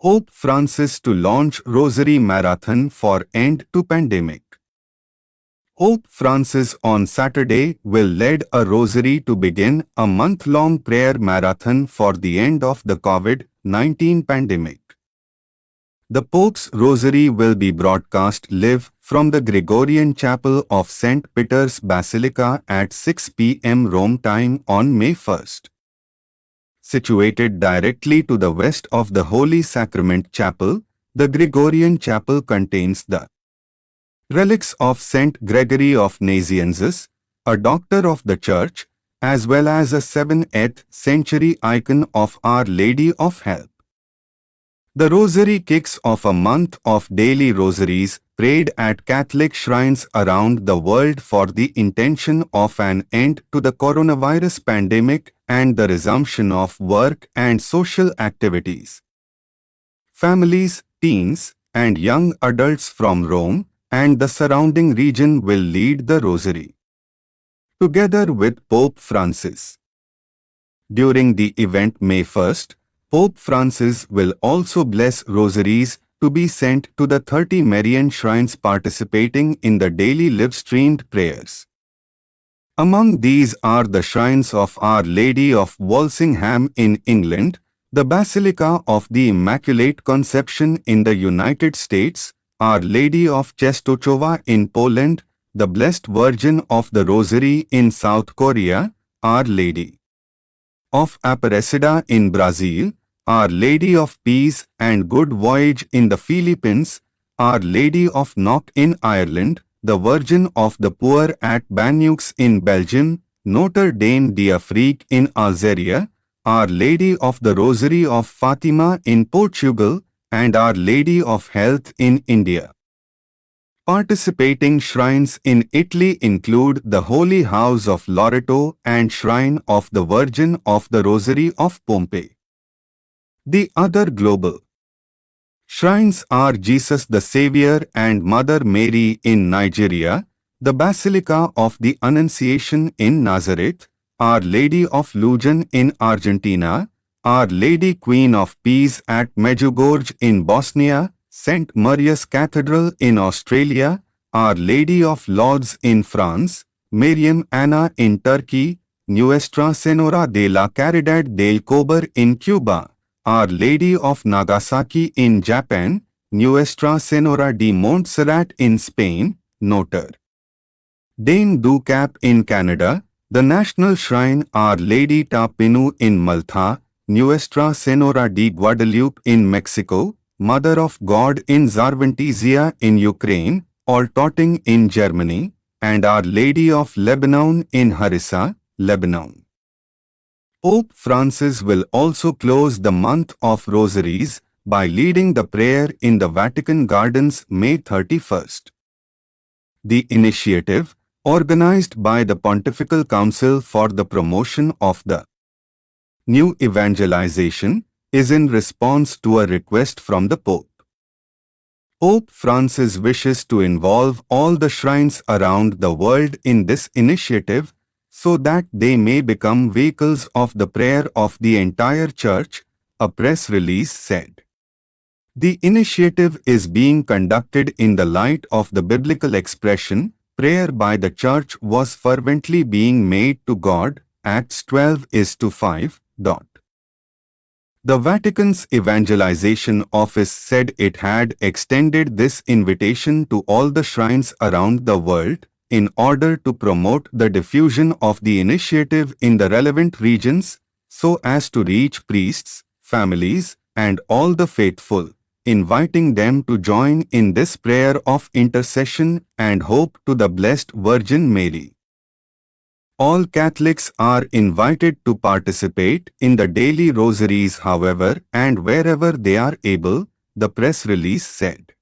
Pope Francis to launch Rosary Marathon for end to pandemic. Pope Francis on Saturday will lead a rosary to begin a month-long prayer marathon for the end of the COVID-19 pandemic. The Pope's rosary will be broadcast live from the Gregorian Chapel of St. Peter's Basilica at 6 p.m. Rome time on May 1st. Situated directly to the west of the Holy Sacrament Chapel, the Gregorian Chapel contains the relics of Saint Gregory of Nazianzus, a doctor of the Church, as well as a 7th century icon of Our Lady of Help. The Rosary kicks off a month of daily rosaries prayed at Catholic shrines around the world for the intention of an end to the coronavirus pandemic and the resumption of work and social activities. Families, teens, and young adults from Rome and the surrounding region will lead the Rosary, together with Pope Francis. During the event May 1st, Pope Francis will also bless rosaries to be sent to the 30 Marian shrines participating in the daily live-streamed prayers. Among these are the shrines of Our Lady of Walsingham in England, the Basilica of the Immaculate Conception in the United States, Our Lady of Czestochowa in Poland, the Blessed Virgin of the Rosary in South Korea, Our Lady of Aparecida in Brazil, Our Lady of Peace and Good Voyage in the Philippines, Our Lady of Knock in Ireland, the Virgin of the Poor at Banyuls in Belgium, Notre Dame d'Afrique in Algeria, Our Lady of the Rosary of Fatima in Portugal, and Our Lady of Health in India. Participating shrines in Italy include the Holy House of Loreto and Shrine of the Virgin of the Rosary of Pompeii. The other global shrines are Jesus the Savior and Mother Mary in Nigeria, the Basilica of the Annunciation in Nazareth, Our Lady of Lujan in Argentina, Our Lady Queen of Peace at Medjugorje in Bosnia, St. Maria's Cathedral in Australia, Our Lady of Lourdes in France, Mariam Anna in Turkey, Nuestra Señora de la Caridad del Cobre in Cuba, Our Lady of Nagasaki in Japan, Nuestra Señora de Montserrat in Spain, Notre Dame du Cap in Canada, the National Shrine Our Lady Tapinu in Malta, Nuestra Señora de Guadalupe in Mexico, Mother of God in Zarvantizia in Ukraine, Altötting in Germany, and Our Lady of Lebanon in Harissa, Lebanon. Pope Francis will also close the month of rosaries by leading the prayer in the Vatican Gardens May 31st. The initiative, organized by the Pontifical Council for the Promotion of the New Evangelization, is in response to a request from the Pope. Pope Francis wishes to involve all the shrines around the world in this initiative so that they may become vehicles of the prayer of the entire Church, a press release said. The initiative is being conducted in the light of the biblical expression, prayer by the Church was fervently being made to God, Acts 12:5. The Vatican's Evangelization Office said it had extended this invitation to all the shrines around the world in order to promote the diffusion of the initiative in the relevant regions so as to reach priests, families, and all the faithful, inviting them to join in this prayer of intercession and hope to the Blessed Virgin Mary. All Catholics are invited to participate in the daily rosaries however and wherever they are able, the press release said.